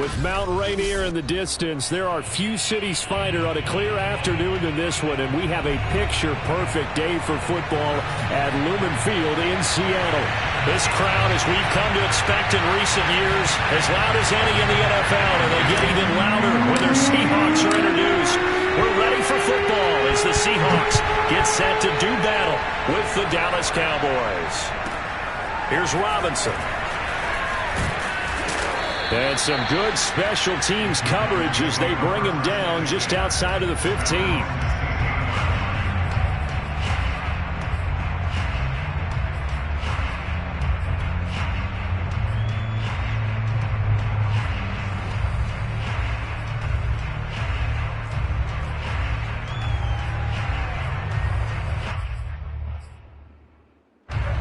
With Mount Rainier in the distance, there are few cities finer on a clear afternoon than this one, and we have a picture-perfect day for football at Lumen Field in Seattle. This crowd, as we've come to expect in recent years, as loud as any in the NFL, and they get even louder when their Seahawks are introduced. We're ready for football as the Seahawks get set to do battle with the Dallas Cowboys. Here's Robinson. And some good special teams coverage as they bring him down just outside of the 15.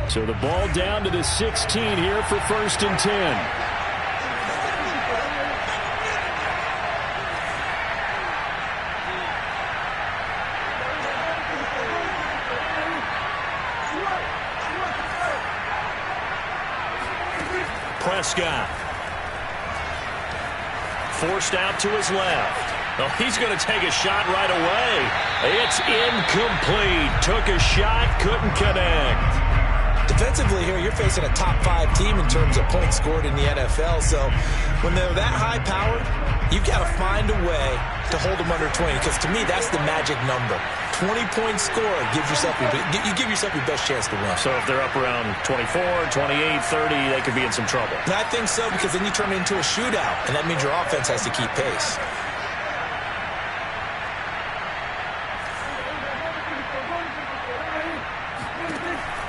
So the ball down to the 16 here for 1st and 10. Prescott. Forced out to his left. Oh, he's going to take a shot right away. It's incomplete. Took a shot, couldn't connect. Defensively here, you're facing a top 5 team in terms of points scored in the NFL. So when they're that high powered, you've got to find a way to hold them under 20. Because to me, that's the magic number. 20-point score gives yourself you give yourself your best chance to win. So if they're up around 24, 28, 30, they could be in some trouble. And I think so, because then you turn it into a shootout, and that means your offense has to keep pace.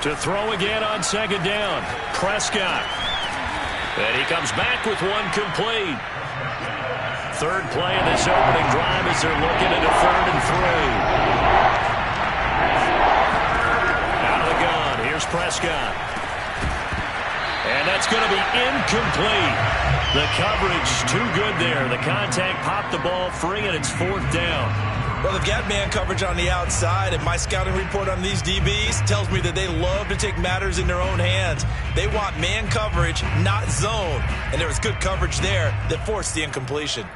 To throw again on 2nd down. Prescott. And he comes back with one complete. 3rd play of this opening drive as they're looking at a 3rd and 3. Out of the gun. Here's Prescott. And that's going to be incomplete. The coverage too good there. The contact popped the ball free, and it's 4th down. Well, they've got man coverage on the outside, and my scouting report on these DBs tells me that they love to take matters in their own hands. They want man coverage, not zone. And there was good coverage there that forced the incompletion.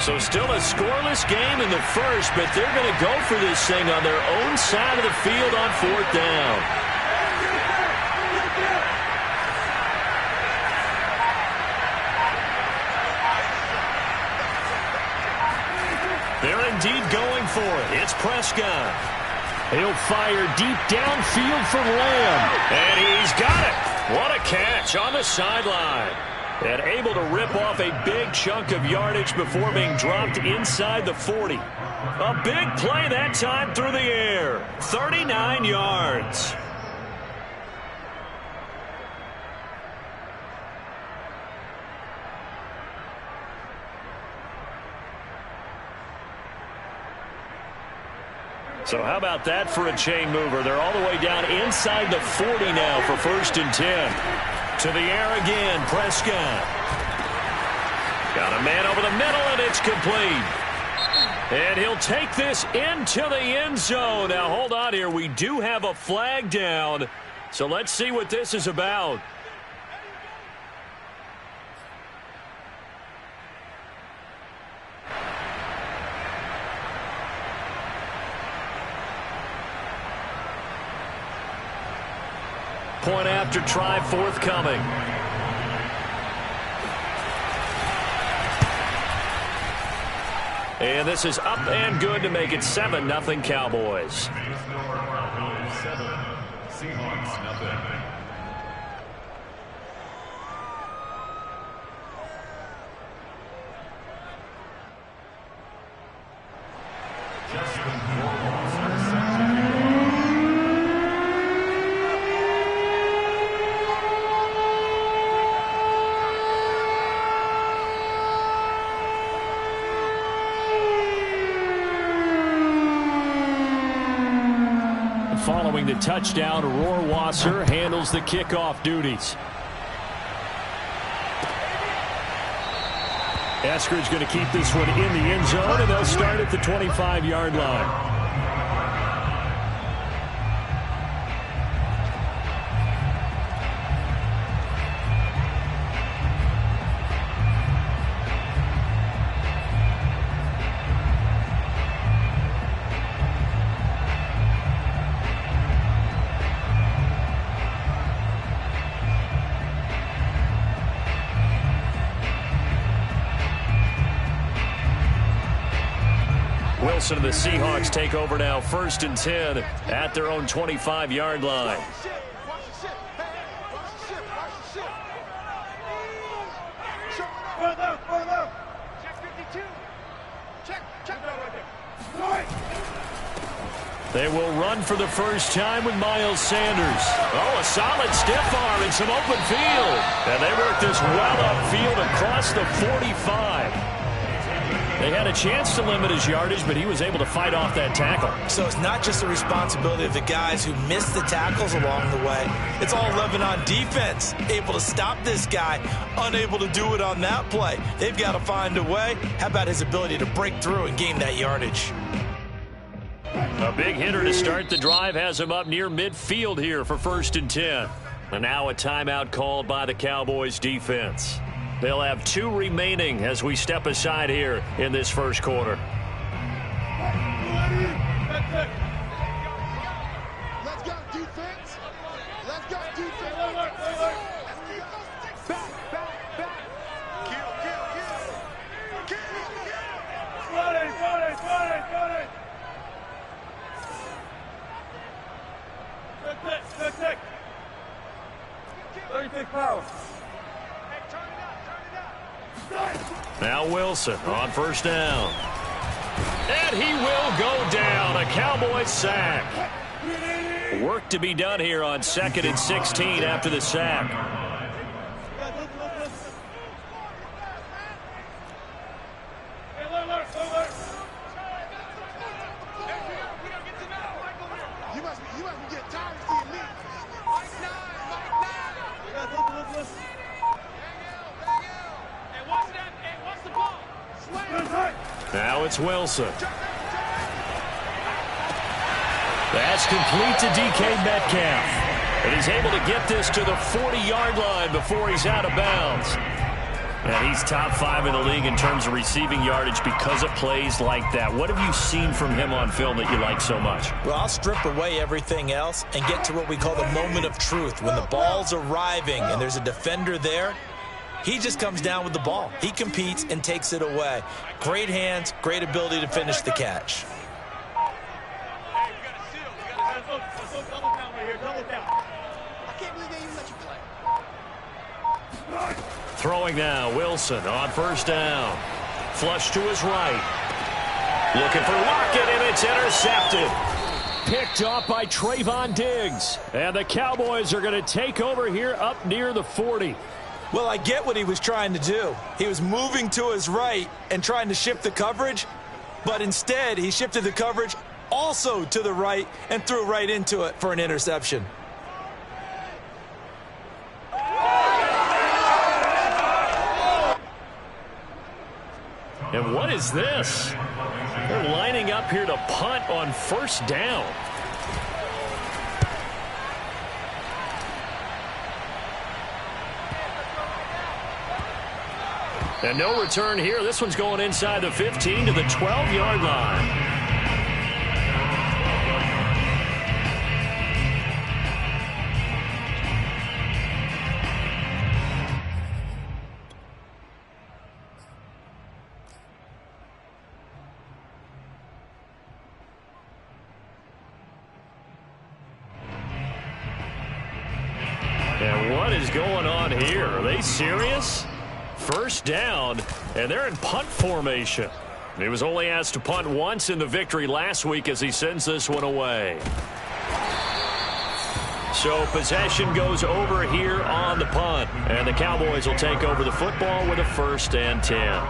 So still a scoreless game in the first, but they're going to go for this thing on their own side of the field on 4th down. They're indeed going for it. It's Prescott. He'll fire deep downfield for Lamb. And he's got it. What a catch on the sideline. And able to rip off a big chunk of yardage before being dropped inside the 40. A big play that time through the air. 39 yards. So how about that for a chain mover? They're all the way down inside the 40 now for 1st and 10. To the air again, Prescott. Got a man over the middle, and it's complete. And he'll take this into the end zone. Now, hold on here. We do have a flag down. So let's see what this is about. Point after try forthcoming. And this is up and good to make it 7-0 Cowboys. Seahawks, nothing. Following the touchdown, Rohrwasser handles the kickoff duties. Eskridge going to keep this one in the end zone, and they'll start at the 25-yard line. Wilson and the Seahawks take over now, 1st and 10 at their own 25-yard line. They will run for the first time with Miles Sanders. Oh, a solid stiff arm and some open field. And they work this well upfield across the 45. They had a chance to limit his yardage, but he was able to fight off that tackle. So it's not just the responsibility of the guys who missed the tackles along the way. It's all 11 on defense, able to stop this guy, unable to do it on that play. They've got to find a way. How about his ability to break through and gain that yardage? A big hitter to start the drive has him up near midfield here for 1st and 10. And now a timeout called by the Cowboys defense. They'll have 2 remaining as we step aside here in this first quarter. Let's go, defense. Let's go, defense. Back. Kill. Tick. 36 power. Now Wilson on 1st down. And he will go down. A Cowboys sack. Work to be done here on 2nd and 16 after the sack. You must get tired of seeing me. Now it's Wilson. That's complete to DK Metcalf. And he's able to get this to the 40-yard line before he's out of bounds. And he's top 5 in the league in terms of receiving yardage because of plays like that. What have you seen from him on film that you like so much? Well, I'll strip away everything else and get to what we call the moment of truth. When the ball's arriving and there's a defender there, he just comes down with the ball. He competes and takes it away. Great hands, great ability to finish the catch. Throwing now, Wilson on 1st down. Flush to his right. Looking for Lockett, and it's intercepted. Picked off by Trayvon Diggs. And the Cowboys are going to take over here up near the 40. Well, I get what he was trying to do. He was moving to his right and trying to shift the coverage, but instead he shifted the coverage also to the right and threw right into it for an interception. And what is this? They're lining up here to punt on 1st down. And no return here. This one's going inside the 15 to the 12-yard line. And what is going on here? Are they serious? 1st down, and they're in punt formation. He was only asked to punt once in the victory last week as he sends this one away. So possession goes over here on the punt, and the Cowboys will take over the football with a 1st and 10.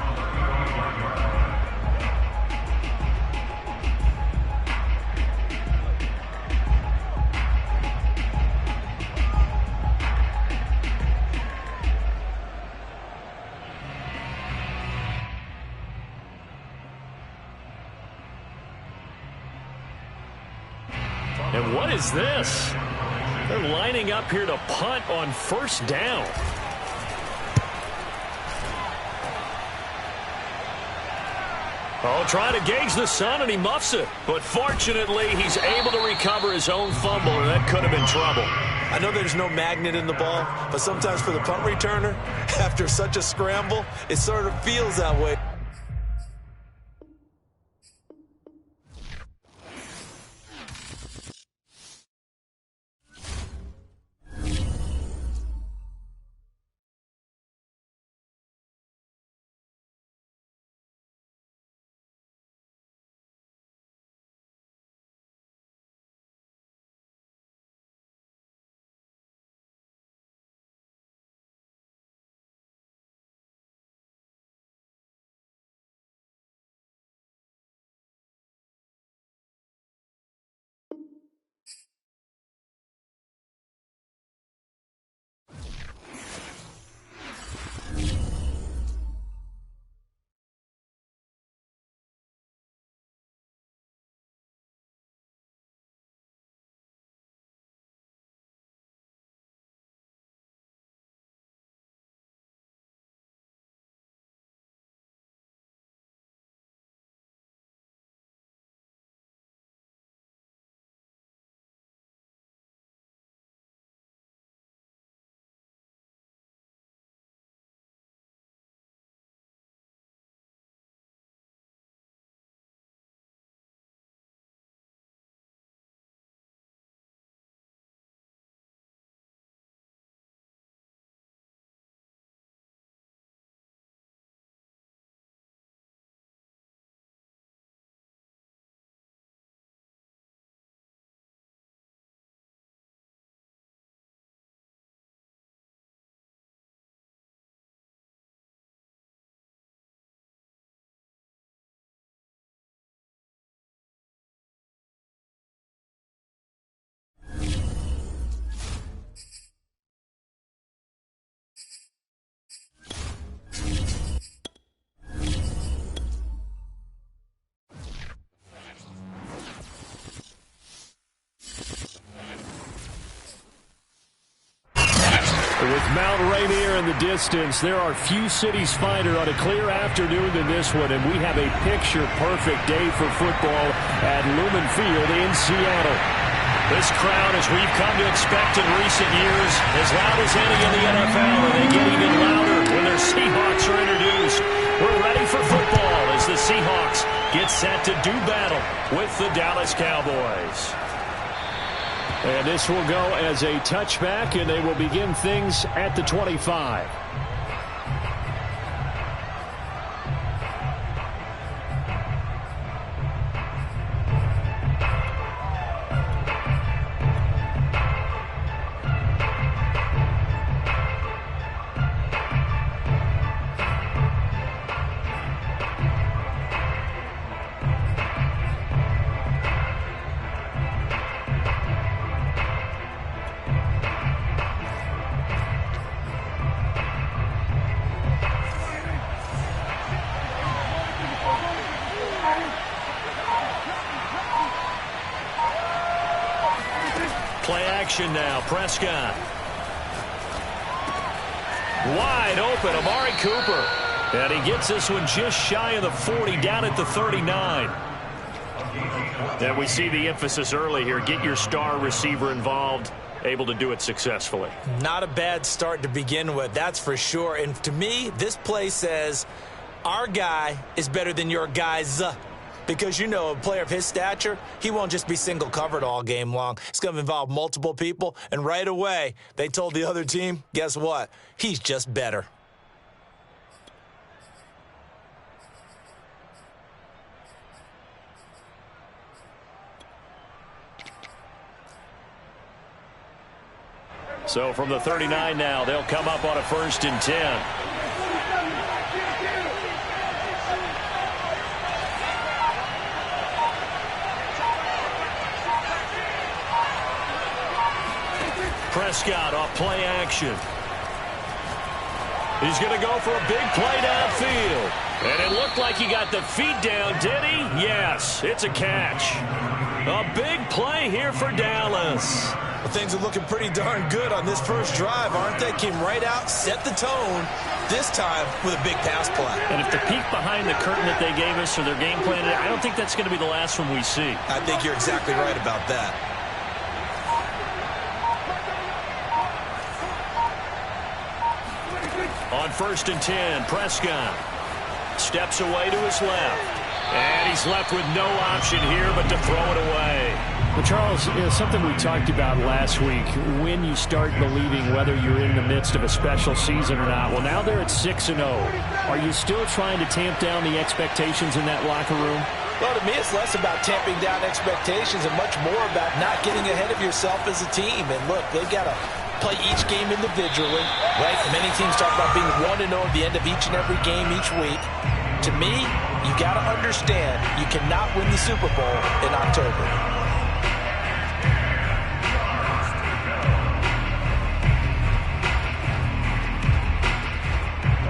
is this? They're lining up here to punt on first down. Oh, trying to gauge the sun, and he muffs it. But fortunately, he's able to recover his own fumble, and that could have been trouble. I know there's no magnet in the ball, but sometimes for the punt returner, after such a scramble, it sort of feels that way. With Mount Rainier in the distance, there are few cities finer on a clear afternoon than this one, and we have a picture-perfect day for football at Lumen Field in Seattle. This crowd, as we've come to expect in recent years, as loud as any in the NFL, and they get even louder when their Seahawks are introduced. We're ready for football as the Seahawks get set to do battle with the Dallas Cowboys. And this will go as a touchback, and they will begin things at the 25. Play action now. Prescott. Wide open. Amari Cooper. And he gets this one just shy of the 40, down at the 39. And we see the emphasis early here. Get your star receiver involved. Able to do it successfully. Not a bad start to begin with, that's for sure. And to me, this play says our guy is better than your guys. Because, you know, a player of his stature, he won't just be single covered all game long. It's going to involve multiple people. And right away, they told the other team, guess what? He's just better. So from the 39 now, they'll come up on a 1st and 10. Prescott off play action. He's going to go for a big play downfield. And it looked like he got the feet down, did he? Yes, it's a catch. A big play here for Dallas. Well, things are looking pretty darn good on this first drive, aren't they? Came right out, set the tone, this time with a big pass play. And if the peek behind the curtain that they gave us or their game plan, I don't think that's going to be the last one we see. I think you're exactly right about that. On 1st and 10, Prescott steps away to his left. And he's left with no option here but to throw it away. Well, Charles, something we talked about last week, when you start believing whether you're in the midst of a special season or not. Well, now they're at 6-0. Are you still trying to tamp down the expectations in that locker room? Well, to me, it's less about tamping down expectations and much more about not getting ahead of yourself as a team. And look, they've got to play each game individually, right? Many teams talk about being 1-0 at the end of each and every game each week. To me, you got to understand you cannot win the Super Bowl in October.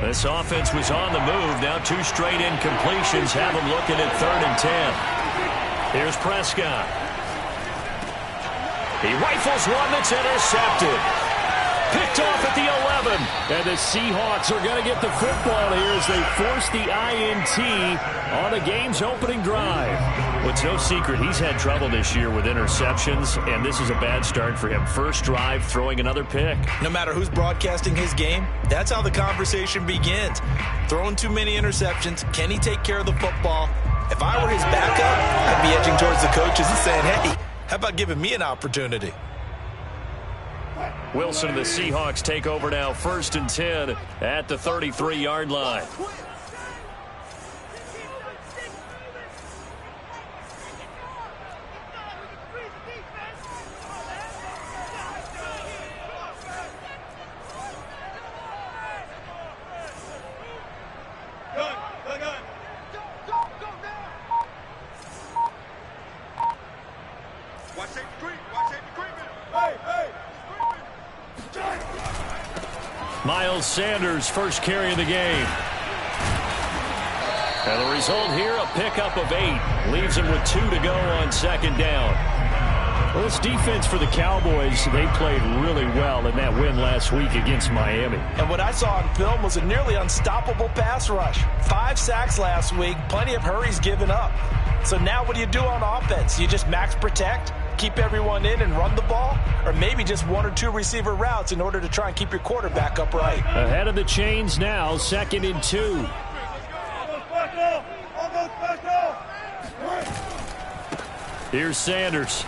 This offense was on the move. Now 2 straight incompletions have them looking at 3rd and 10. Here's Prescott. He rifles one that's intercepted. Picked off at the 11. And the Seahawks are going to get the football here as they force the INT on the game's opening drive. Well, it's no secret he's had trouble this year with interceptions, and this is a bad start for him. First drive, throwing another pick. No matter who's broadcasting his game, that's how the conversation begins. Throwing too many interceptions. Can he take care of the football? If I were his backup, I'd be edging towards the coaches and saying, hey, how about giving me an opportunity? Wilson and the Seahawks take over now, 1st and 10 at the 33-yard line. Miles Sanders first carry of the game. And the result here, a pickup of 8. Leaves him with 2 to go on 2nd down. Well, this defense for the Cowboys, they played really well in that win last week against Miami. And what I saw on film was a nearly unstoppable pass rush. 5 sacks last week, plenty of hurries given up. So now what do you do on offense? You just max protect, keep everyone in and run the ball, or maybe just 1 or 2 receiver routes in order to try and keep your quarterback upright. Ahead of the chains now, 2nd and 2. Here's Sanders.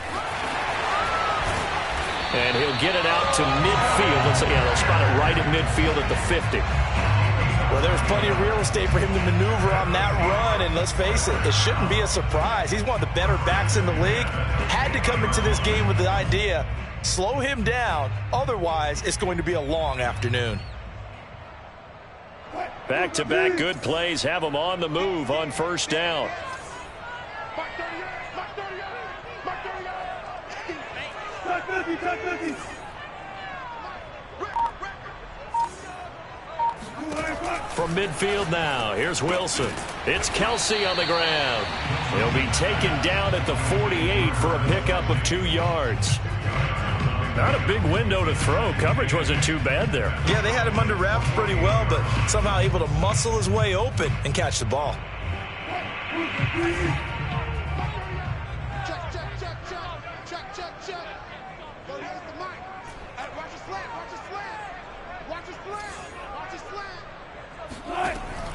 And he'll get it out to midfield. They'll spot it right at midfield at the 50. Well, there's plenty of real estate for him to maneuver on that run, and let's face it, it shouldn't be a surprise. He's one of the better backs in the league. Had to come into this game with the idea, slow him down, otherwise it's going to be a long afternoon. Back-to-back good plays have him on the move on 1st down. From midfield now, here's Wilson. It's Kelsey on the ground. He'll be taken down at the 48 for a pickup of 2 yards. Not a big window to throw. Coverage wasn't too bad there. Yeah, they had him under wraps pretty well, but somehow able to muscle his way open and catch the ball.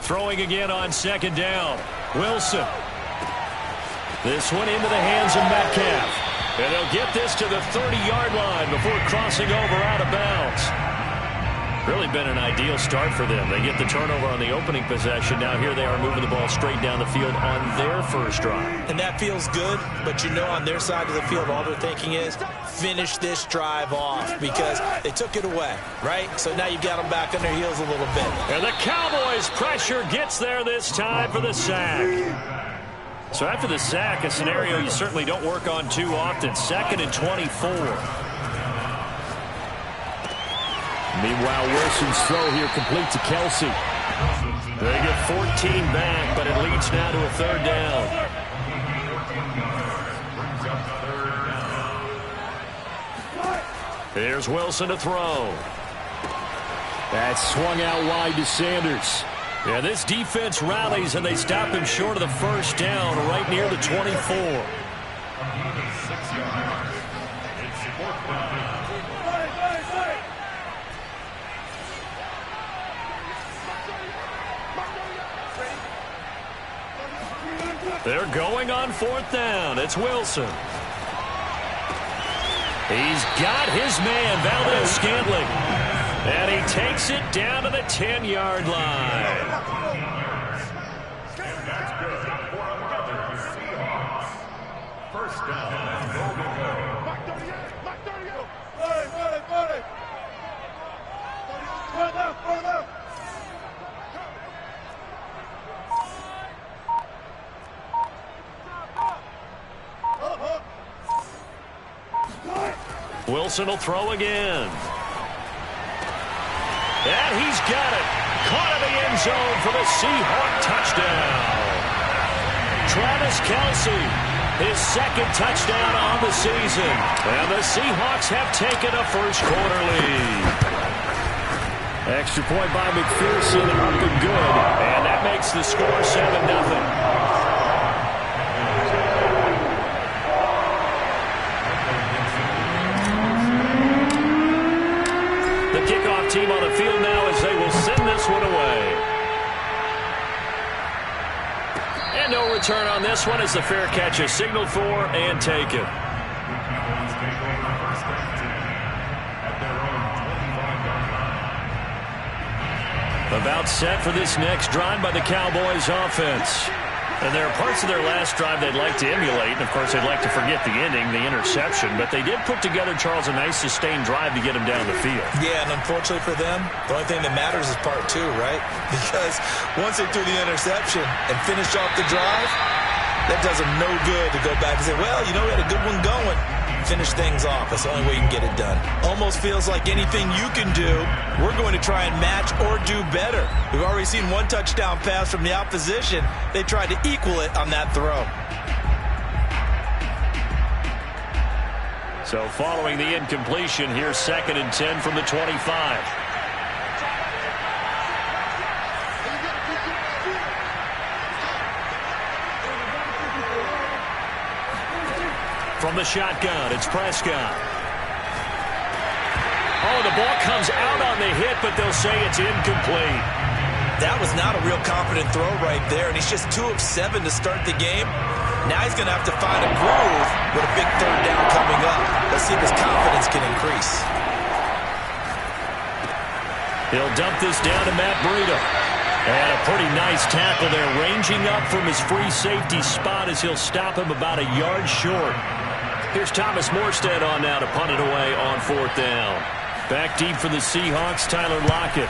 Throwing again on 2nd down. Wilson. This one into the hands of Metcalf. And they'll get this to the 30-yard line before crossing over out of bounds. Really been an ideal start for them. They get the turnover on the opening possession. Now here they are moving the ball straight down the field on their first drive. And that feels good, but you know on their side of the field all they're thinking is finish this drive off because they took it away, right? So now you've got them back on their heels a little bit. And the Cowboys' pressure gets there this time for the sack. So after the sack, a scenario you certainly don't work on too often. 2nd and 24. Meanwhile, Wilson's throw here complete to Kelsey. They get 14 back, but it leads now to a 3rd down. Here's Wilson to throw. That's swung out wide to Sanders. Yeah, this defense rallies, and they stop him short of the first down right near the 24. 6 yards. It's 4th down. They're going on 4th down. It's Wilson. He's got his man, Valdez-Scantling. And he takes it down to the 10-yard line. And that's good for another Seahawks. 1st down and goal to go. Wilson will throw again. And he's got it. Caught in the end zone for the Seahawk touchdown. Travis Kelce, his 2nd touchdown on the season. And the Seahawks have taken a first-quarter lead. Extra point by McPherson, up and good. And that makes the score 7-0. Kickoff team on the field now as they will send this one away. And no return on this one as the fair catch is signaled for and taken. About set for this next drive by the Cowboys offense. And there are parts of their last drive they'd like to emulate. And, of course, they'd like to forget the ending, the interception. But they did put together, Charles, a nice sustained drive to get him down the field. Yeah, and unfortunately for them, the only thing that matters is part 2, right? Because once they threw the interception and finished off the drive, that does them no good to go back and say, well, you know, we had a good one going. Finish things off. That's the only way you can get it done. Almost feels like anything you can do, we're going to try and match or do better. We've already seen one touchdown pass from the opposition. They tried to equal it on that throw. So following the incompletion, here's 2nd and 10 from the 25. From the shotgun, it's Prescott. Oh, the ball comes out on the hit, but they'll say it's incomplete. That was not a real confident throw right there, and he's just 2 of 7 to start the game. Now he's going to have to find a groove with a big 3rd down coming up. Let's see if his confidence can increase. He'll dump this down to Matt Breida. And a pretty nice tackle there, ranging up from his free safety spot as he'll stop him about a yard short. Here's Thomas Morstead on now to punt it away on 4th down. Back deep for the Seahawks, Tyler Lockett.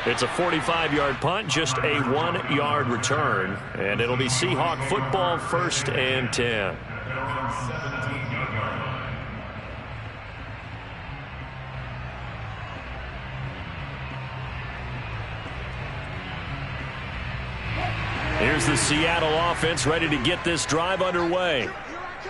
It's a 45-yard punt, just a 1-yard return. And it'll be Seahawk football, 1st and 10. Here's the Seattle offense ready to get this drive underway.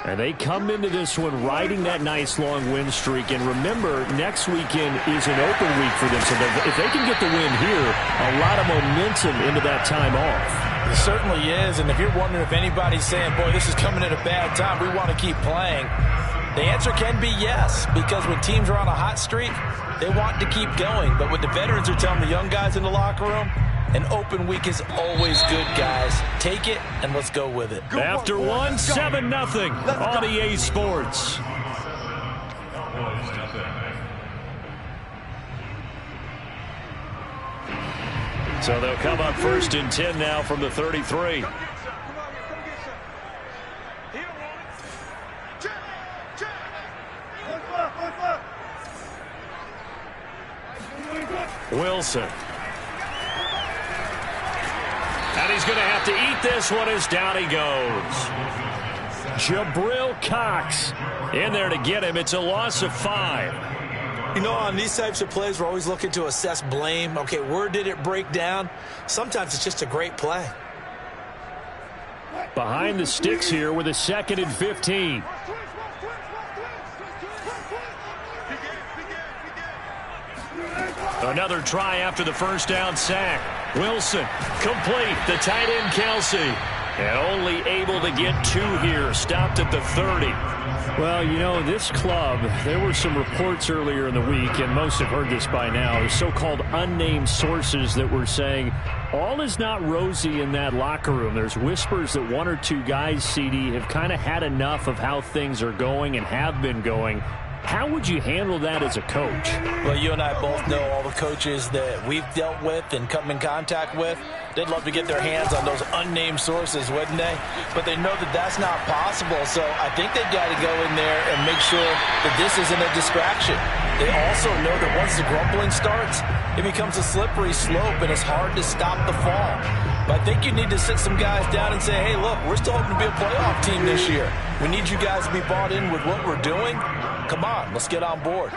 And they come into this one riding that nice long win streak. And remember, next weekend is an open week for them. So if they can get the win here, a lot of momentum into that time off. It certainly is. And if you're wondering if anybody's saying, boy, this is coming at a bad time, we want to keep playing, the answer can be yes. Because when teams are on a hot streak, they want to keep going. But what the veterans are telling the young guys in the locker room, an open week is always good, guys. Take it, and let's go with it. After 7-0 on EA Sports. So they'll come up 1st and 10 now from the 33. Wilson. And he's going to have to eat this one as down he goes. Jabril Cox in there to get him. It's a loss of 5. You know, on these types of plays, we're always looking to assess blame. Okay, where did it break down? Sometimes it's just a great play. Behind the sticks here with a 2nd and 15. Another try after the first down sack. Wilson, complete. The tight end, Kelsey. And only able to get 2 here. Stopped at the 30. Well, you know, this club, there were some reports earlier in the week, and most have heard this by now, so-called unnamed sources that were saying all is not rosy in that locker room. There's whispers that 1 or 2 guys, CD, have kind of had enough of how things are going and have been going. How would you handle that as a coach? Well, you and I both know all the coaches that we've dealt with and come in contact with. They'd love to get their hands on those unnamed sources, wouldn't they? But they know that that's not possible, so I think they've got to go in there and make sure that this isn't a distraction. They also know that once the grumbling starts, it becomes a slippery slope, and it's hard to stop the fall. But I think you need to sit some guys down and say, hey, look, we're still hoping to be a playoff team this year. We need you guys to be bought in with what we're doing. Come on, let's get on board.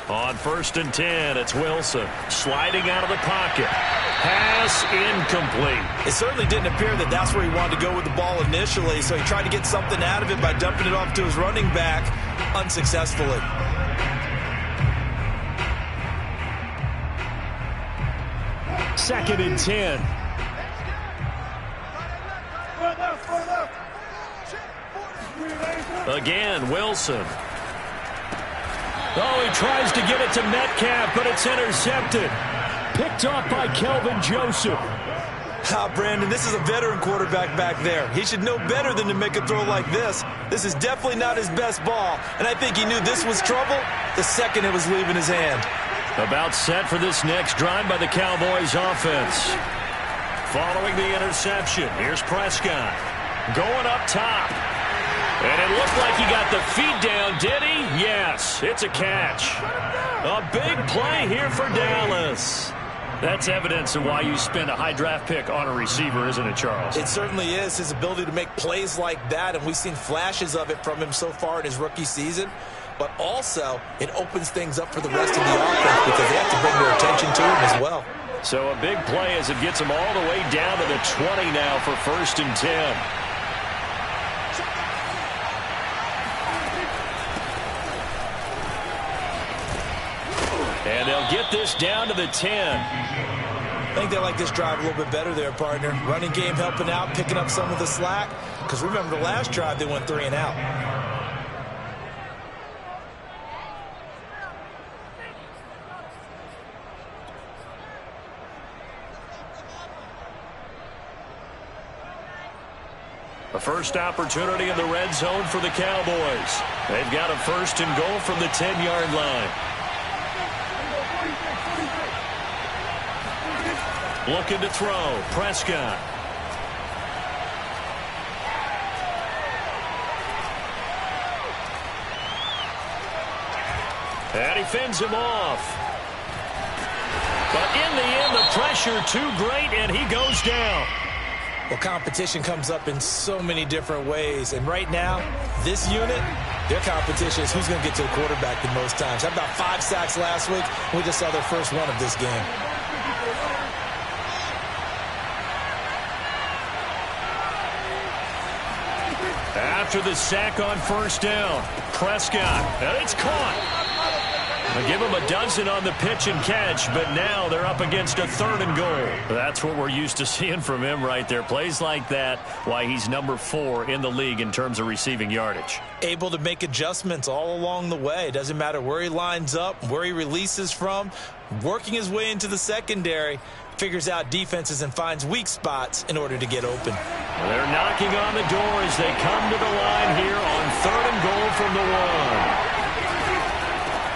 On 1st and 10, it's Wilson sliding out of the pocket. Pass incomplete. It certainly didn't appear that that's where he wanted to go with the ball initially, so he tried to get something out of it by dumping it off to his running back unsuccessfully. Second and 10. Again, Wilson. Oh, he tries to get it to Metcalf, but it's intercepted. Picked off by Kelvin Joseph. Brandon, this is a veteran quarterback back there. He should know better than to make a throw like this. This is definitely not his best ball, and I think he knew this was trouble the second it was leaving his hand. About set for this next drive by the Cowboys offense. Following the interception, here's Prescott. Going up top. And it looked like he got the feet down, did he? Yes, it's a catch. A big play here for Dallas. That's evidence of why you spend a high draft pick on a receiver, isn't it, Charles? It certainly is, his ability to make plays like that, and we've seen flashes of it from him so far in his rookie season. But also, it opens things up for the rest of the offense because they have to bring their attention to him as well. So a big play as it gets him all the way down to the 20 now for 1st and 10. And they'll get this down to the 10. I think they like this drive a little bit better there, partner. Running game helping out, picking up some of the slack. Because remember, the last drive, they went 3 and out. A first opportunity in the red zone for the Cowboys. They've got a 1st and goal from the 10-yard line. Looking to throw. Prescott. And he fends him off. But in the end, the pressure too great, and he goes down. Well, competition comes up in so many different ways. And right now, this unit, their competition is who's going to get to the quarterback the most times. How about 5 sacks last week? We just saw their first one of this game. After the sack on 1st down, Prescott, and it's caught. They give him a dozen on the pitch and catch, but now they're up against a 3rd and goal. That's what we're used to seeing from him right there. Plays like that, why he's number 4 in the league in terms of receiving yardage. Able to make adjustments all along the way. Doesn't matter where he lines up, where he releases from, working his way into the secondary, figures out defenses and finds weak spots in order to get open. They're knocking on the door as they come to the line here on 3rd and goal from the 1.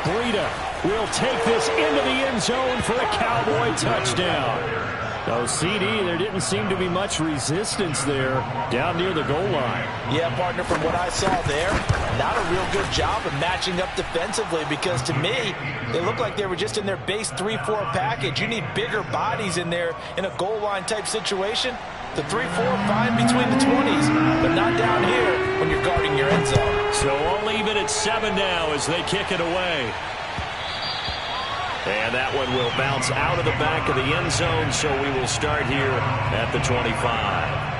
Breida will take this into the end zone for a Cowboy touchdown. So, CD, there didn't seem to be much resistance there down near the goal line. Yeah, partner, from what I saw there, not a real good job of matching up defensively because, to me, they looked like they were just in their base 3-4 package. You need bigger bodies in there in a goal line type situation. The 3-4 fine between the 20s, but not down here when you're guarding your end zone. So all even at 7 now as they kick it away. And that one will bounce out of the back of the end zone, so we will start here at the 25.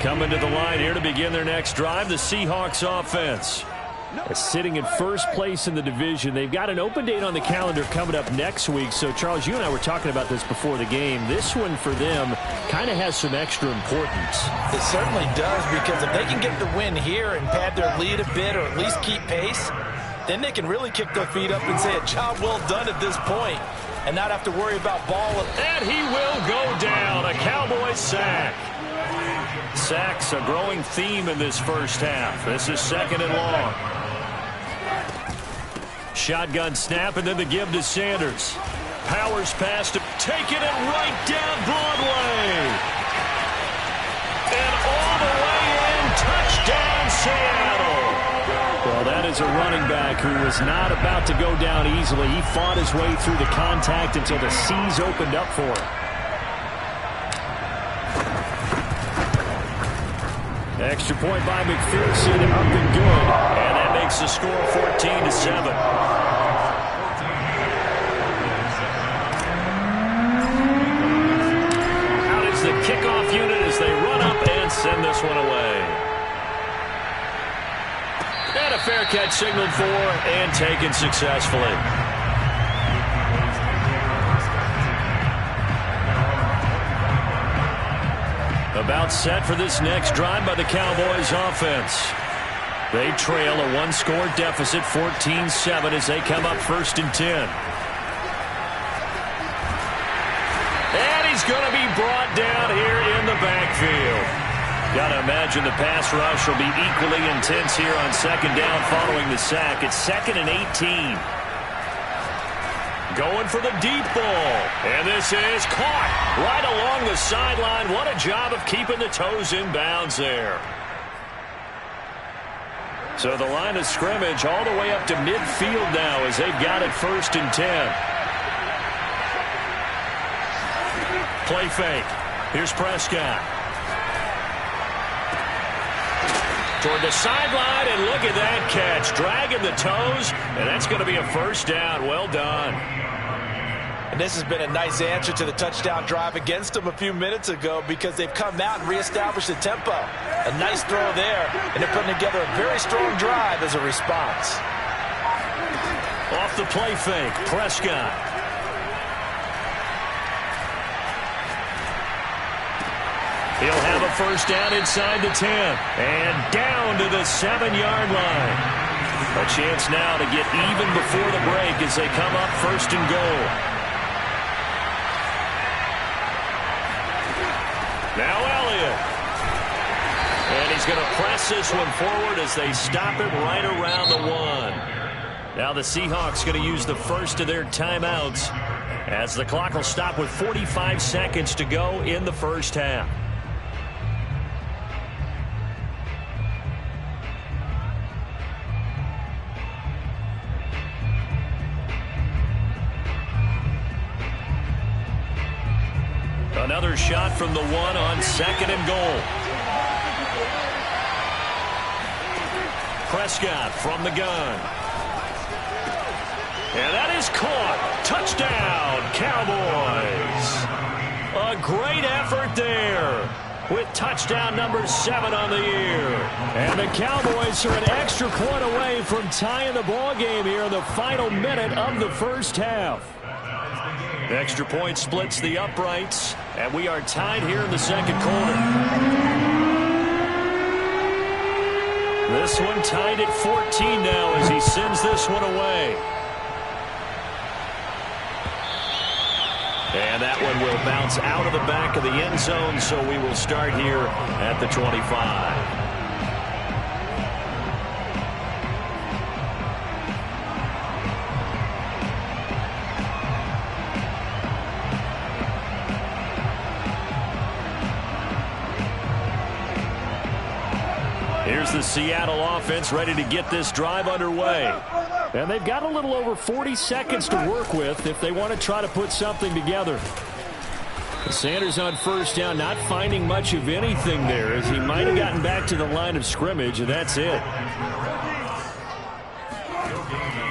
Coming to the line here to begin their next drive, the Seahawks offense. Sitting in first place in the division. They've got an open date on the calendar coming up next week. So, Charles, you and I were talking about this before the game. This one for them kind of has some extra importance. It certainly does, because if they can get the win here and pad their lead a bit or at least keep pace, then they can really kick their feet up and say a job well done at this point and not have to worry about ball. And he will go down. A Cowboys sack. Sacks a growing theme in this first half. This is 2nd and long. Shotgun snap and then the give to Sanders. Powers past him, taking it right down Broadway. And all the way in, touchdown Seattle. Well, that is a running back who was not about to go down easily. He fought his way through the contact until the seas opened up for him. Extra point by McPherson, up and good. And that makes the score 14-7. Out is the kickoff unit as they run up and send this one away. And a fair catch signaled for and taken successfully. About set for this next drive by the Cowboys offense. They trail a one-score deficit, 14-7, as they come up 1st and 10. And he's going to be brought down here in the backfield. Got to imagine the pass rush will be equally intense here on 2nd down following the sack. It's 2nd and 18. Going for the deep ball. And this is caught right along the sideline. What a job of keeping the toes in bounds there. So the line of scrimmage all the way up to midfield now as they've got it 1st and 10. Play fake. Here's Prescott. Toward the sideline, and look at that catch. Dragging the toes, and that's going to be a 1st down. Well done. And this has been a nice answer to the touchdown drive against them a few minutes ago, because they've come out and reestablished the tempo. A nice throw there, and they're putting together a very strong drive as a response. Off the play fake, Prescott. He'll have a 1st down inside the 10. And down to the 7-yard line. A chance now to get even before the break as they come up 1st and goal. Now Elliott. And he's going to press this one forward as they stop it right around the 1. Now the Seahawks going to use the first of their timeouts as the clock will stop with 45 seconds to go in the first half. Another shot from the 1 on 2nd and goal. Prescott from the gun. And that is caught. Touchdown, Cowboys. A great effort there with touchdown number 7 on the year. And the Cowboys are an extra point away from tying the ball game here in the final minute of the first half. Extra point splits the uprights, and we are tied here in the 2nd quarter. This one tied at 14 now as he sends this one away. And that one will bounce out of the back of the end zone, so we will start here at the 25. Here's the Seattle offense ready to get this drive underway. And they've got a little over 40 seconds to work with if they want to try to put something together. Sanders on first down, not finding much of anything there, as he might have gotten back to the line of scrimmage, and that's it.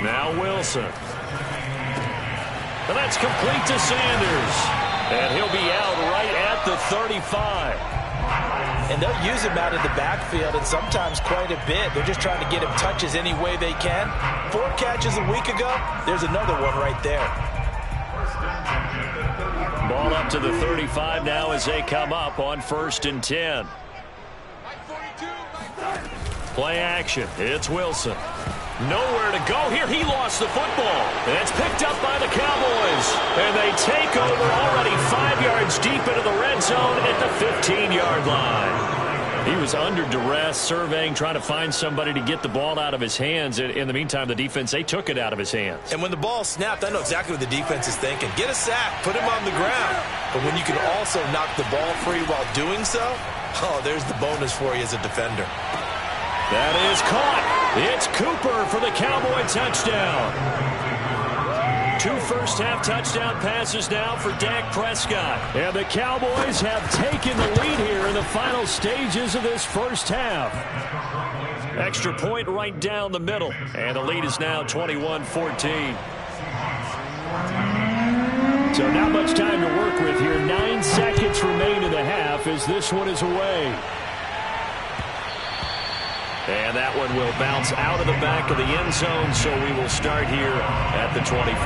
Now Wilson. And that's complete to Sanders. And he'll be out right at the 35. And they'll use him out of the backfield, and sometimes quite a bit. They're just trying to get him touches any way they can. 4 catches a week ago. There's another one right there. Ball up to the 35 now as they come up on 1st and 10. Play action. It's Wilson. Nowhere to go here. He lost the football. And it's picked up by the Cowboys. And they take over already 5 yards deep into the red zone at the 15-yard line. He was under duress, surveying, trying to find somebody to get the ball out of his hands. In the meantime, the defense, they took it out of his hands. And when the ball snapped, I know exactly what the defense is thinking. Get a sack, put him on the ground. But when you can also knock the ball free while doing so, oh, there's the bonus for you as a defender. That is caught. It's Cooper for the Cowboy touchdown. 2 first-half touchdown passes now for Dak Prescott. And the Cowboys have taken the lead here in the final stages of this first half. Extra point right down the middle. And the lead is now 21-14. So not much time to work with here. 9 seconds remain in the half as this one is away. And that one will bounce out of the back of the end zone, so we will start here at the 25.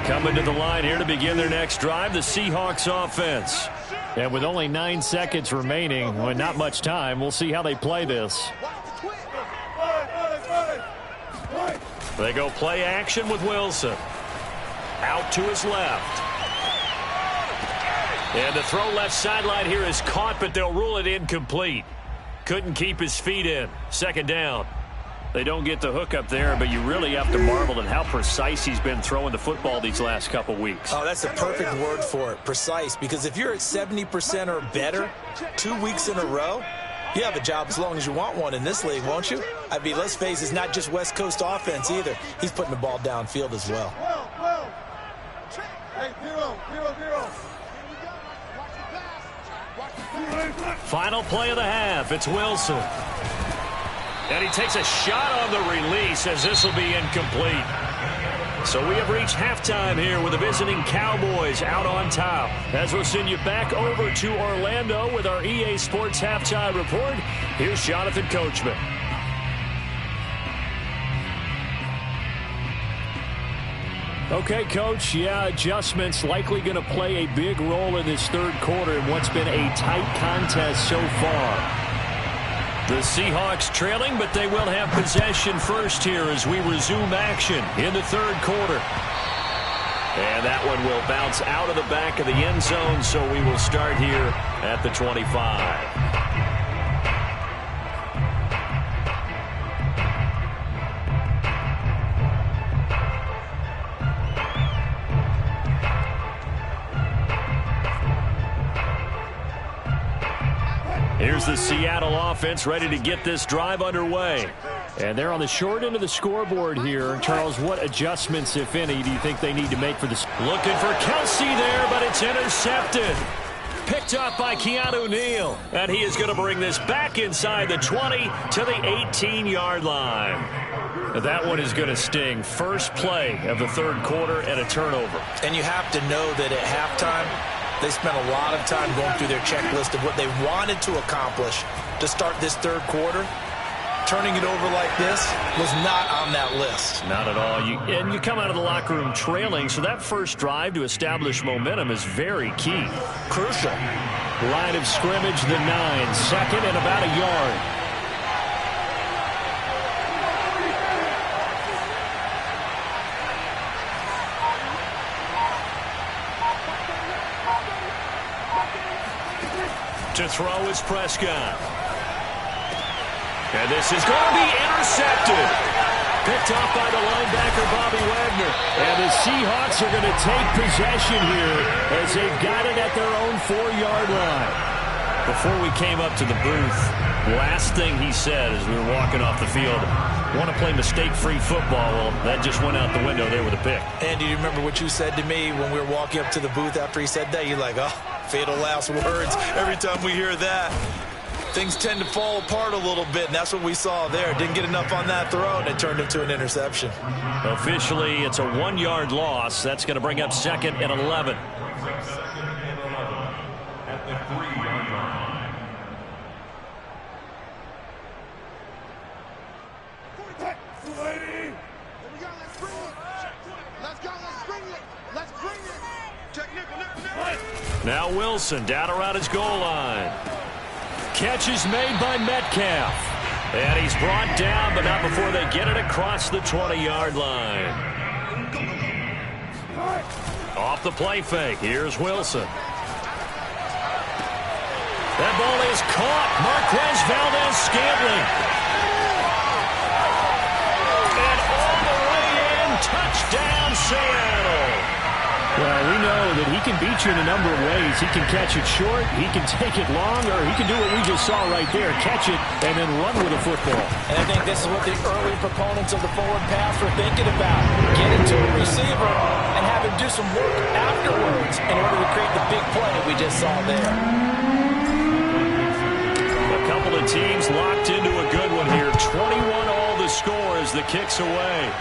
Coming to the line here to begin their next drive, the Seahawks offense. And with only 9 seconds remaining, well, not much time, we'll see how they play this. They go play action with Wilson. Out to his left. And the throw left sideline here is caught, but they'll rule it incomplete. Couldn't keep his feet in. 2nd down. They don't get the hook up there, but you really have to marvel at how precise he's been throwing the football these last couple weeks. Oh, that's a perfect word for it, precise, because if you're at 70% or better 2 weeks in a row, you have a job as long as you want one in this league, won't you? I mean, let's face it, it's not just West Coast offense either. He's putting the ball downfield as well. Hey, 0-0. Final play of the half. It's Wilson. And he takes a shot on the release as this will be incomplete. So we have reached halftime here with the visiting Cowboys out on top. As we'll send you back over to Orlando with our EA Sports Halftime Report, here's Jonathan Coachman. Okay, Coach, adjustments likely going to play a big role in this 3rd quarter in what's been a tight contest so far. The Seahawks trailing, but they will have possession first here as we resume action in the 3rd quarter. And that one will bounce out of the back of the end zone, so we will start here at the 25. Here's the Seattle offense ready to get this drive underway. And they're on the short end of the scoreboard here. Charles, what adjustments, if any, do you think they need to make for this? Looking for Kelsey there, but it's intercepted. Picked up by Keanu Neal. And he is going to bring this back inside the 20 to the 18-yard line. That one is going to sting. First play of the 3rd quarter and a turnover. And you have to know that at halftime, they spent a lot of time going through their checklist of what they wanted to accomplish to start this 3rd quarter. Turning it over like this was not on that list. Not at all. And you come out of the locker room trailing, so that first drive to establish momentum is very key. Crucial. Line of scrimmage, the 9. 2nd and about a yard. To throw is Prescott. And this is going to be intercepted. Picked off by the linebacker, Bobby Wagner. And the Seahawks are going to take possession here as they've got it at their own 4-yard line. Before we came up to the booth, last thing he said as we were walking off the field, want to play mistake-free football. Well, that just went out the window there with a pick. And do you remember what you said to me when we were walking up to the booth after he said that? You're like, oh, fatal last words. Every time we hear that, things tend to fall apart a little bit, and that's what we saw there. Didn't get enough on that throw, and it turned into an interception. Officially, it's a 1-yard loss. That's going to bring up 2nd and 11. At the 3-yard line. Now Wilson down around his goal line. Catch is made by Metcalf. And he's brought down, but not before they get it across the 20-yard line. Off the play fake. Here's Wilson. That ball is caught. Marquez Valdez-Scantling. And all the way in. Touchdown, Seattle. Well, we know that he can beat you in a number of ways. He can catch it short, he can take it long, or he can do what we just saw right there, catch it and then run with the football. And I think this is what the early proponents of the forward pass were thinking about. Get it to a receiver and have him do some work afterwards in order to create the big play we just saw there. A couple of teams locked into a good one here. 21 all the score as the kick's away.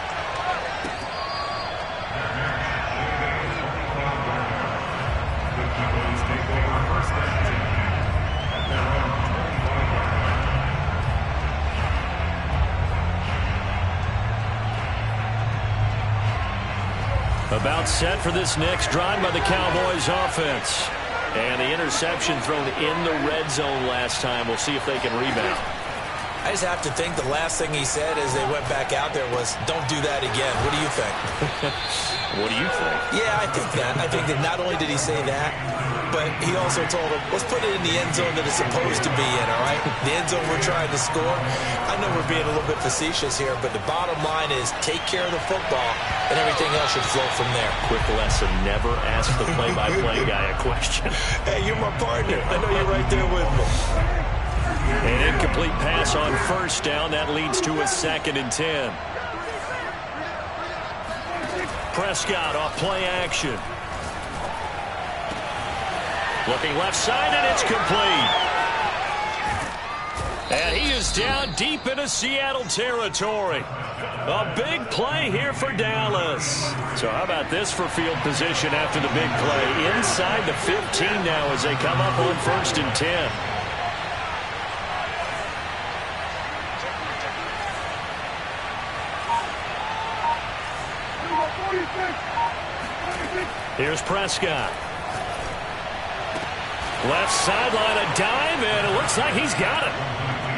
About set for this next drive by the Cowboys offense. And the interception thrown in the red zone last time. We'll see if they can rebound. I just have to think the last thing he said as they went back out there was, don't do that again. What do you think? What do you think? Yeah, I think that. I think that not only did he say that, but he also told him, let's put it in the end zone that it's supposed to be in, all right? The end zone we're trying to score. I know we're being a little bit facetious here, but the bottom line is take care of the football, and everything else should flow from there. Quick lesson, never ask the play-by-play guy a question. Hey, you're my partner. I know you're right there with me. An incomplete pass on first down. That leads to a 2nd and 10. Prescott off play action. Looking left side, and it's complete. And he is down deep into Seattle territory. A big play here for Dallas. So how about this for field position after the big play? Inside the 15 now as they come up on 1st and 10. Here's Prescott. Left sideline, a dive, and it looks like he's got it.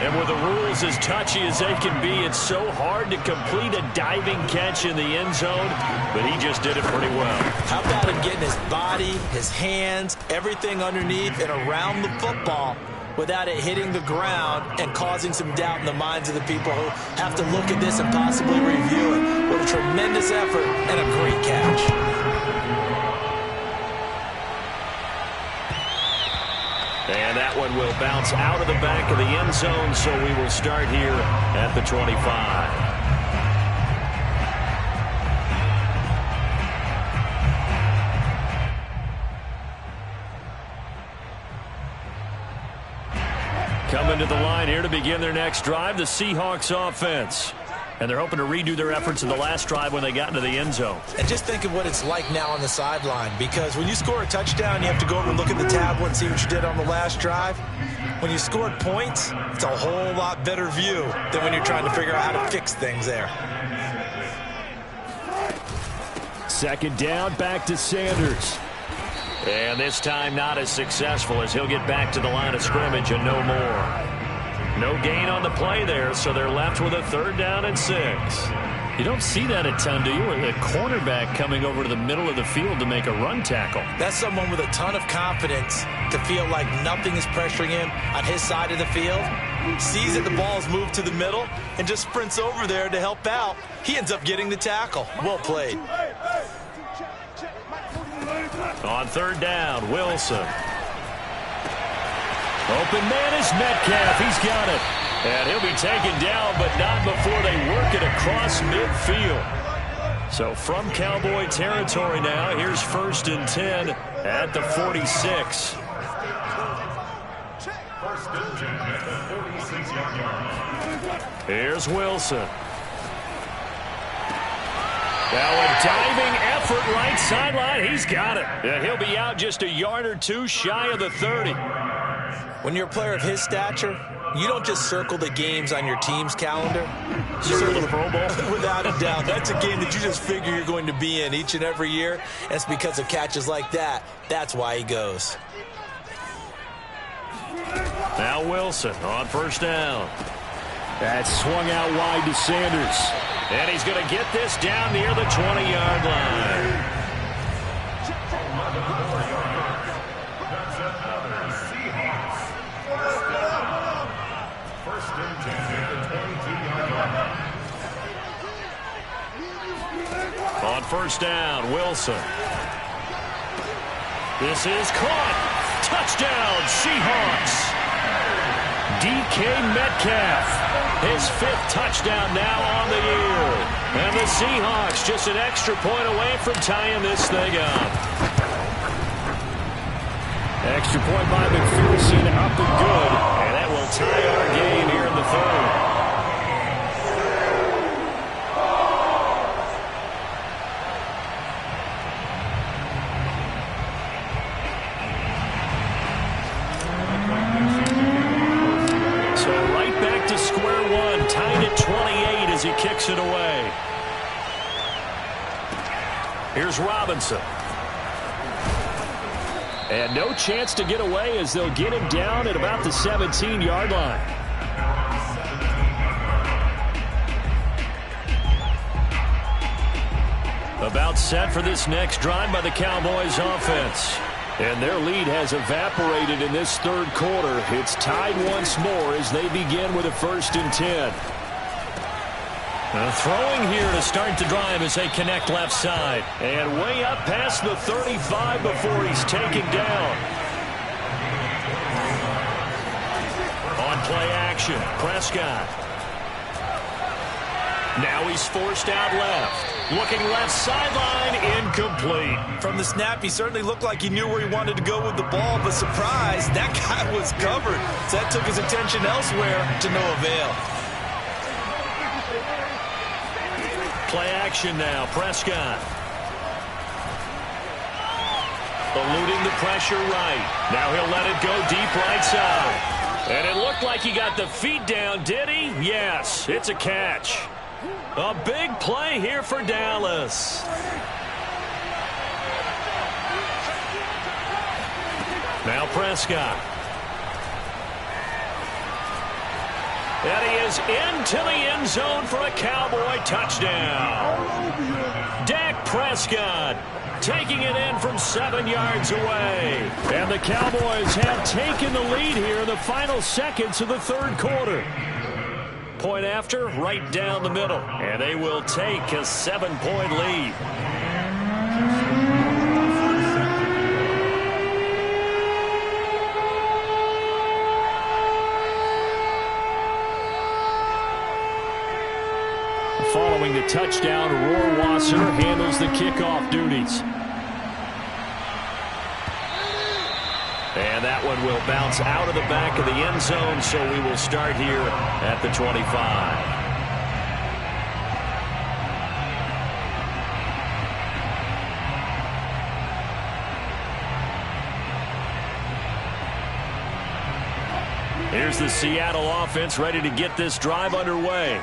And with the rules as touchy as they can be, it's so hard to complete a diving catch in the end zone, but he just did it pretty well. How about him getting his body, his hands, everything underneath and around the football without it hitting the ground and causing some doubt in the minds of the people who have to look at this and possibly review it. What a tremendous effort and a great catch. And that one will bounce out of the back of the end zone, so we will start here at the 25. Coming to the line here to begin their next drive, the Seahawks offense. And they're hoping to redo their efforts in the last drive when they got into the end zone. And just think of what it's like now on the sideline, because when you score a touchdown, you have to go over and look at the tablet and see what you did on the last drive. When you scored points, it's a whole lot better view than when you're trying to figure out how to fix things there. 2nd down, back to Sanders. And this time not as successful as he'll get back to the line of scrimmage and no more. No gain on the play there, so they're left with a 3rd down and 6. You don't see that a ton, do you? A cornerback coming over to the middle of the field to make a run tackle. That's someone with a ton of confidence to feel like nothing is pressuring him on his side of the field. Sees that the ball's moved to the middle and just sprints over there to help out. He ends up getting the tackle. Well played. On 3rd down, Wilson. Open man is Metcalf. He's got it. And he'll be taken down, but not before they work it across midfield. So from Cowboy territory now, here's 1st and 10 at the 46. Here's Wilson. Now a diving effort right sideline. He's got it. And he'll be out just a yard or two shy of the 30. When you're a player of his stature, you don't just circle the games on your team's calendar. Circle the Pro Bowl? Without a doubt. That's a game that you just figure you're going to be in each and every year. And it's because of catches like that. That's why he goes. Now Wilson on 1st down. That swung out wide to Sanders. And he's going to get this down near the 20-yard line. That's another Seahawks. First and 10 at the 22-yard line. On 1st down, Wilson. This is caught. Touchdown, Seahawks. DK Metcalf. His 5th touchdown now on the year. And the Seahawks just an extra point away from tying this thing up. Extra point by McPherson, up and good. And that will tie our game here in the 3rd. Tied at 28 as he kicks it away. Here's Robinson. And no chance to get away as they'll get him down at about the 17-yard line. About set for this next drive by the Cowboys offense. And their lead has evaporated in this 3rd quarter. It's tied once more as they begin with a 1st and 10. Throwing here to start the drive as they connect left side. And way up past the 35 before he's taken down. On play action, Prescott. Now he's forced out left. Looking left sideline, incomplete. From the snap, he certainly looked like he knew where he wanted to go with the ball, but surprise, that guy was covered. So that took his attention elsewhere to no avail. Play action now, Prescott. Eluding the pressure right. Now he'll let it go deep right side. And it looked like he got the feet down, did he? Yes, it's a catch. A big play here for Dallas. Now Prescott. And he is into the end zone for a Cowboy touchdown. Dak Prescott taking it in from 7 yards away. And the Cowboys have taken the lead here in the final seconds of the 3rd quarter. Point after, right down the middle. And they will take a 7-point lead. Following the touchdown, Rohrwasser handles the kickoff duties. And that one will bounce out of the back of the end zone, so we will start here at the 25. Here's the Seattle offense ready to get this drive underway.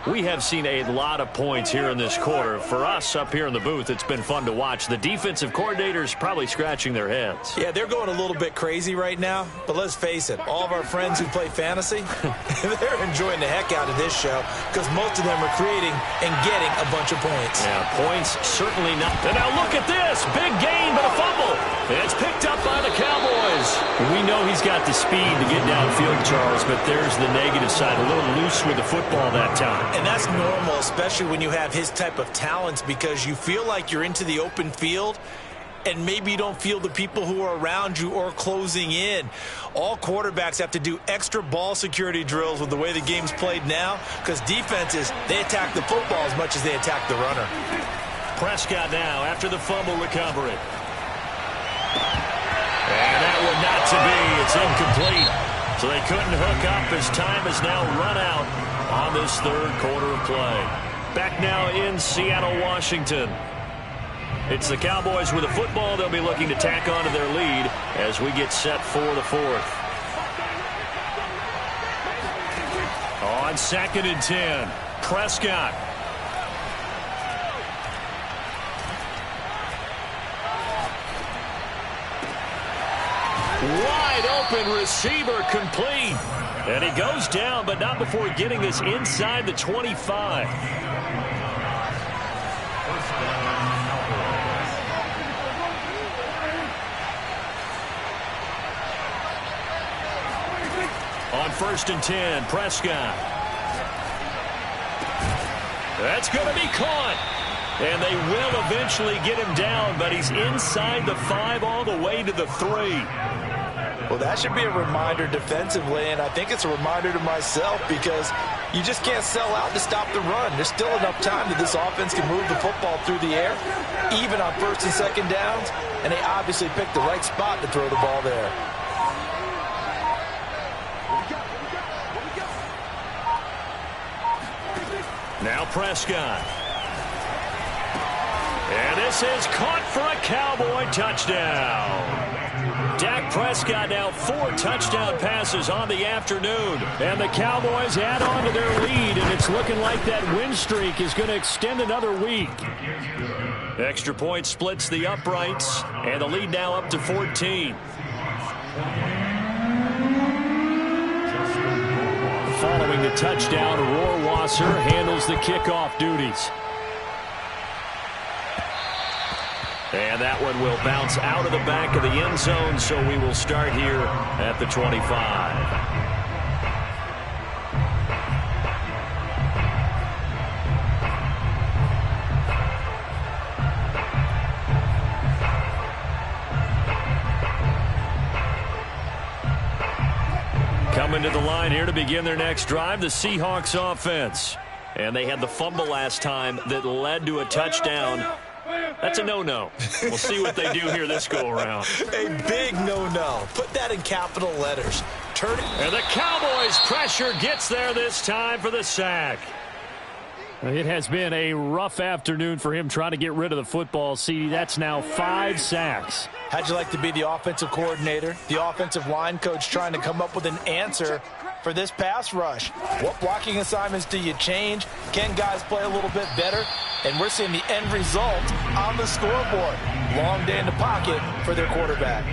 We have seen a lot of points here in this quarter. For us up here in the booth, it's been fun to watch. The defensive coordinators probably scratching their heads. Yeah, they're going a little bit crazy right now. But let's face it, all of our friends who play fantasy, they're enjoying the heck out of this show because most of them are creating and getting a bunch of points. Yeah, points certainly not. And now look at this. Big gain, but a fumble. It's picked up by the Cowboys. We know he's got the speed to get downfield, Charles, but there's the negative side. A little loose with the football that time. And that's normal, especially when you have his type of talents, because you feel like you're into the open field and maybe you don't feel the people who are around you or closing in. All quarterbacks have to do extra ball security drills with the way the game's played now, because defenses, they attack the football as much as they attack the runner. Prescott now after the fumble recovery. And that one not to be. It's incomplete. So they couldn't hook up as time has now run out on this third quarter of play. Back now in Seattle, Washington. It's the Cowboys with the football. They'll be looking to tack on to their lead as we get set for the fourth. On 2nd and 10, Prescott. Wide open receiver complete. And he goes down, but not before getting this inside the 25. On 1st and 10, Prescott. That's going to be caught. And they will eventually get him down, but he's inside the 5 all the way to the 3. Well, that should be a reminder defensively, and I think it's a reminder to myself, because you just can't sell out to stop the run. There's still enough time that this offense can move the football through the air, even on 1st and 2nd downs, and they obviously picked the right spot to throw the ball there. Now Prescott. And this is caught for a Cowboy touchdown. Dak Prescott now 4 touchdown passes on the afternoon. And the Cowboys add on to their lead, and it's looking like that win streak is going to extend another week. Extra point splits the uprights, and the lead now up to 14. Following the touchdown, Rohrwasser handles the kickoff duties. And that one will bounce out of the back of the end zone, so we will start here at the 25. Coming to the line here to begin their next drive, the Seahawks offense. And they had the fumble last time that led to a touchdown. That's a no-no. We'll see what they do here this go-around. A big no-no. Put that in capital letters. Turn it. And the Cowboys' pressure gets there this time for the sack. It has been a rough afternoon for him trying to get rid of the football. See, that's now 5 sacks. How'd you like to be the offensive coordinator, the offensive line coach, trying to come up with an answer for this pass rush? What blocking assignments do you change? Can guys play a little bit better? And we're seeing the end result on the scoreboard. Long day in the pocket for their quarterback.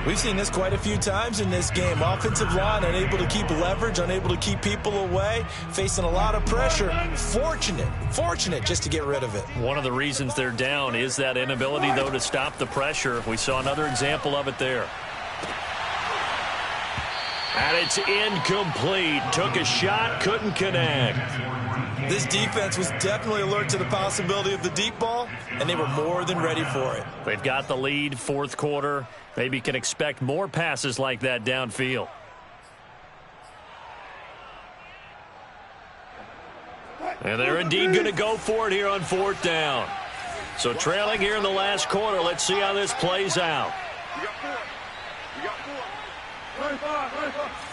We've seen this quite a few times in this game. Offensive line unable to keep leverage, unable to keep people away, facing a lot of pressure. Fortunate just to get rid of it. One of the reasons they're down is that inability, though, to stop the pressure. We saw another example of it there. And it's incomplete. Took a shot, couldn't connect. This defense was definitely alert to the possibility of the deep ball, and they were more than ready for it. They've got the lead, 4th quarter. Maybe can expect more passes like that downfield. And they're indeed going to go for it here on 4th down. So trailing here in the last quarter. Let's see how this plays out. You got 4. You got 4. 25.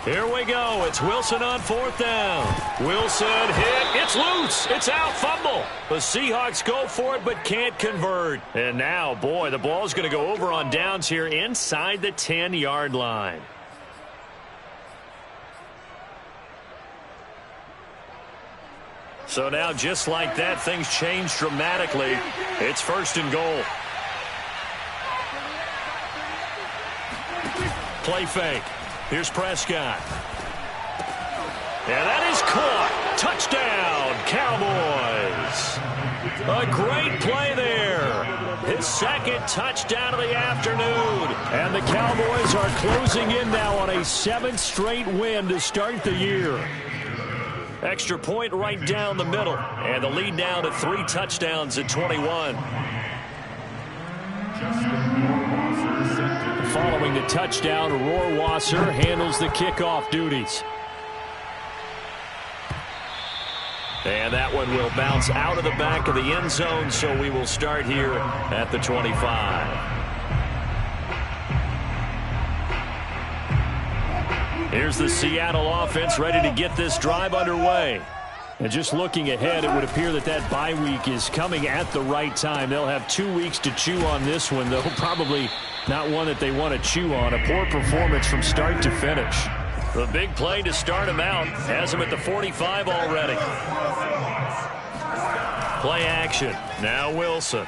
Here we go. It's Wilson on 4th down. Wilson hit. It's loose. It's out. Fumble. The Seahawks go for it but can't convert. And now, boy, the ball's going to go over on downs here inside the 10-yard line. So now, just like that, things change dramatically. It's 1st and goal. Play fake. Here's Prescott. And that is caught. Touchdown, Cowboys. A great play there. His 2nd touchdown of the afternoon. And the Cowboys are closing in now on a 7th straight win to start the year. Extra point right down the middle. And the lead now to 3 touchdowns at 21. Following the touchdown, Rohrwasser handles the kickoff duties. And that one will bounce out of the back of the end zone, so we will start here at the 25. Here's the Seattle offense ready to get this drive underway. And just looking ahead, it would appear that that bye week is coming at the right time. They'll have 2 weeks to chew on this one, though probably not one that they want to chew on. A poor performance from start to finish. The big play to start him out has him at the 45 already. Play action. Now Wilson.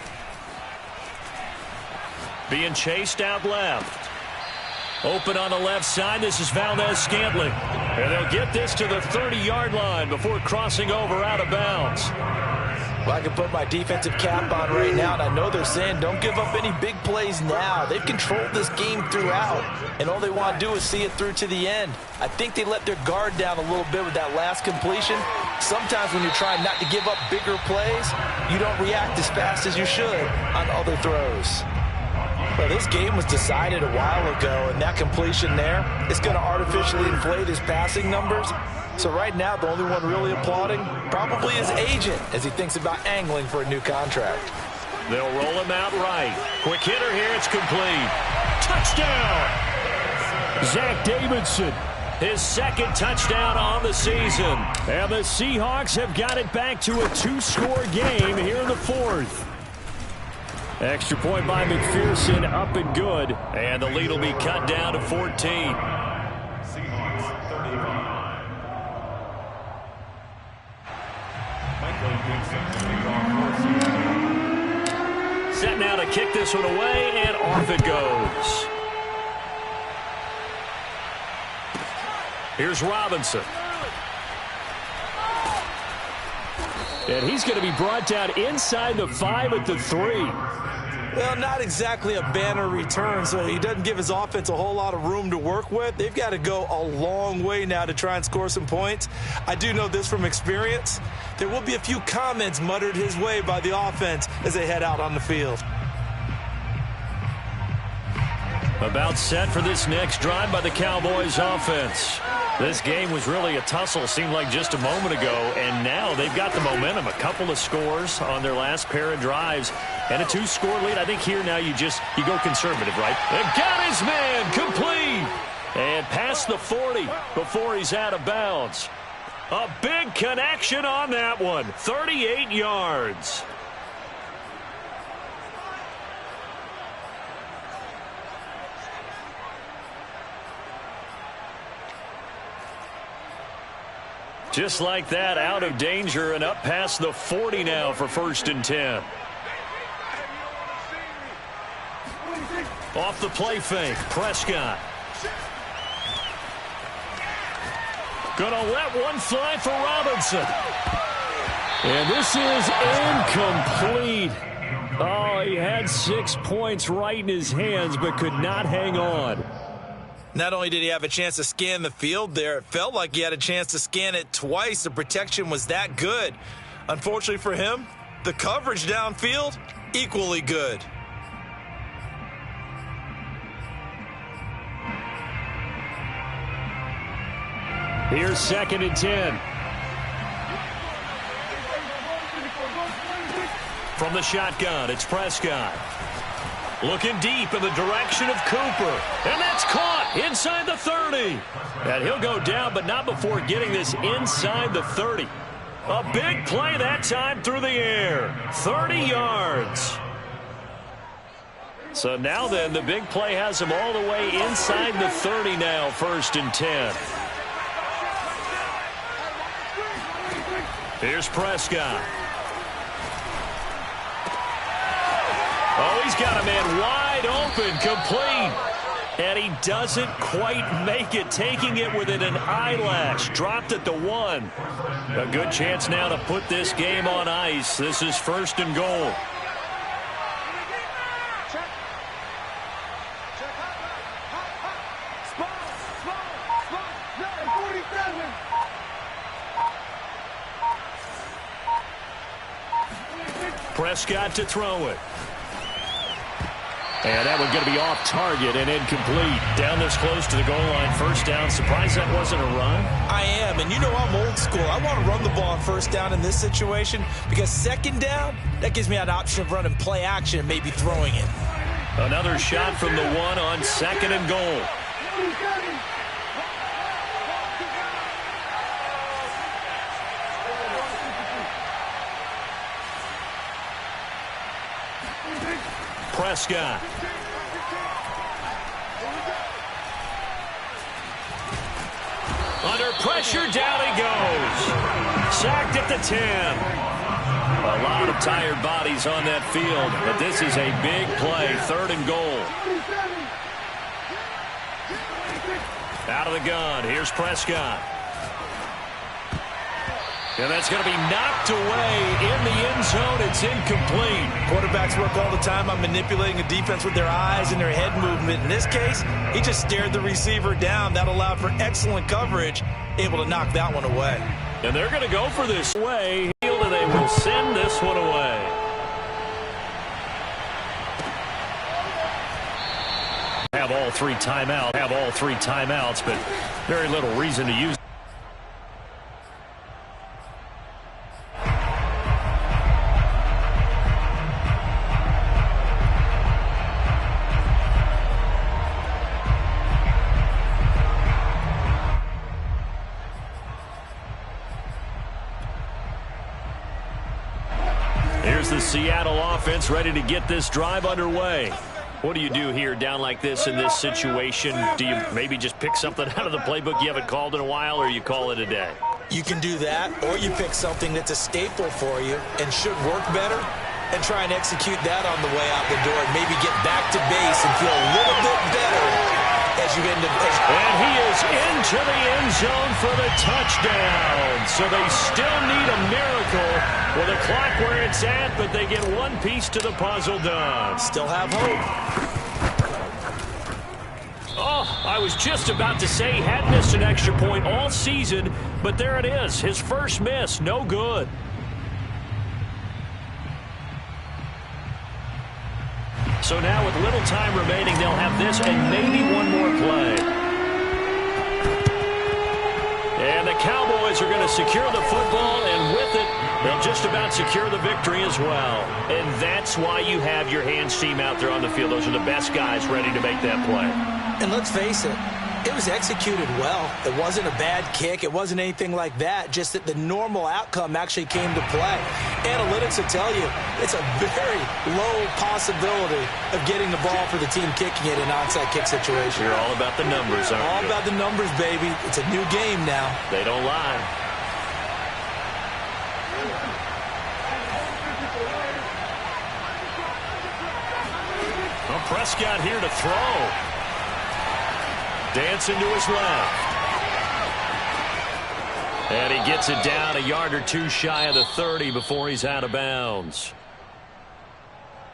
Being chased out left. Open on the left side. This is Valdez-Scantling. And they'll get this to the 30-yard line before crossing over out of bounds. Well, I can put my defensive cap on right now, and I know they're saying don't give up any big plays now. They've controlled this game throughout, and all they want to do is see it through to the end. I think they let their guard down a little bit with that last completion. Sometimes when you're trying not to give up bigger plays, you don't react as fast as you should on other throws. Well, this game was decided a while ago, and that completion there is going to artificially inflate his passing numbers. So right now, the only one really applauding probably his agent as he thinks about angling for a new contract. They'll roll him out right. Quick hitter here. It's complete. Touchdown! Zach Davidson, his second touchdown on the season. And the Seahawks have got it back to a 2-score game here in the 4th. Extra point by McPherson, up and good. And the lead will be cut down to 14. Seahawks 35. Michael Dixon, Set now to kick this one away, and off it goes. Here's Robinson. And he's going to be brought down inside the 5 at the 3. Well, not exactly a banner return, so he doesn't give his offense a whole lot of room to work with. They've got to go a long way now to try and score some points. I do know this from experience. There will be a few comments muttered his way by the offense as they head out on the field. About set for this next drive by the Cowboys offense. This game was really a tussle, seemed like just a moment ago, and now they've got the momentum. A couple of scores on their last pair of drives, and a 2-score lead. I think here now you go conservative, right? And got his man complete, and past the 40 before he's out of bounds. A big connection on that one, 38 yards. Just like that, out of danger and up past the 40 now for 1st and 10. Off the play fake, Prescott. Gonna let one fly for Robinson. And this is incomplete. Oh, he had 6 points right in his hands, but could not hang on. Not only did he have a chance to scan the field there, it felt like he had a chance to scan it twice. The protection was that good. Unfortunately for him, the coverage downfield, equally good. Here's 2nd and 10. From the shotgun, it's Prescott. Looking deep in the direction of Cooper. And that's caught inside the 30. And he'll go down, but not before getting this inside the 30. A big play that time through the air. 30 yards. So now then, the big play has him all the way inside the 30 now, 1st and 10. Here's Prescott. Oh, he's got a man wide open, complete. And he doesn't quite make it, taking it within an eyelash. Dropped at the 1. A good chance now to put this game on ice. This is 1st and goal. Prescott to throw it. And that one going to be off target and incomplete. Down this close to the goal line, first down. Surprised that wasn't a run? I am, and you know I'm old school. I want to run the ball on first down in this situation because second down, that gives me an option of running play action and maybe throwing it. Another shot from the one on second and goal. Prescott. Under pressure, down he goes. Sacked at the 10. A lot of tired bodies on that field, but this is a big play, third and goal. Out of the gun, here's Prescott. And that's going to be knocked away in the end zone. It's incomplete. Quarterbacks work all the time on manipulating a defense with their eyes and their head movement. In this case, he just stared the receiver down. That allowed for excellent coverage, able to knock that one away. And they're going to go for this way, and they will send this one away. Have all three timeouts, but very little reason to use. Here's the Seattle offense ready to get this drive underway. What do you do here down like this in this situation? Do you maybe just pick something out of the playbook you haven't called in a while, or you call it a day? You can do that, or you pick something that's a staple for you and should work better and try and execute that on the way out the door and maybe get back to base and feel a little bit better as you end up. And he is into the end zone for the touchdown. So they still need a miracle with the clock where it's at, but they get one piece to the puzzle done. Still have hope. Oh, I was just about to say he hadn't missed an extra point all season, but there it is. His first miss, no good. So now with little time remaining, they'll have this and maybe one more play. And the Cowboys are going to secure the football, and with it, they'll just about secure the victory as well. And that's why you have your hands team out there on the field. Those are the best guys ready to make that play. And let's face it, it was executed well. It wasn't a bad kick. It wasn't anything like that. Just that the normal outcome actually came to play. Analytics will tell you it's a very low possibility of getting the ball for the team kicking it in an onside kick situation. You're all about the numbers, aren't you? All about the numbers, baby. It's a new game now. They don't lie. Well, Prescott here to throw. Dancing to his left. And he gets it down a yard or two shy of the 30 before he's out of bounds.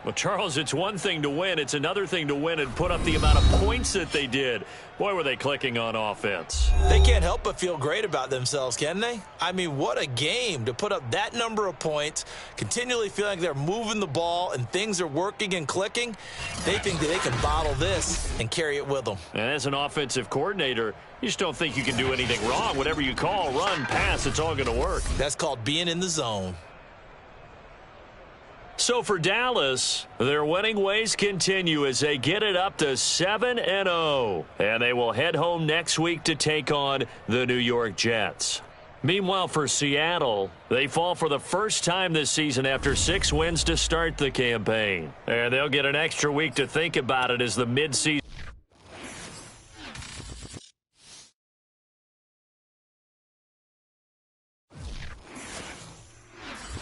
Well, Charles, it's one thing to win. It's another thing to win and put up the amount of points that they did. Boy, were they clicking on offense. They can't help but feel great about themselves, can they? I mean, what a game to put up that number of points, continually feeling like they're moving the ball and things are working and clicking. They think that they can bottle this and carry it with them. And as an offensive coordinator, you just don't think you can do anything wrong. Whatever you call, run, pass, it's all going to work. That's called being in the zone. So for Dallas, their winning ways continue as they get it up to 7-0. And they will head home next week to take on the New York Jets. Meanwhile, for Seattle, they fall for the first time this season after 6 wins to start the campaign. And they'll get an extra week to think about it as the midseason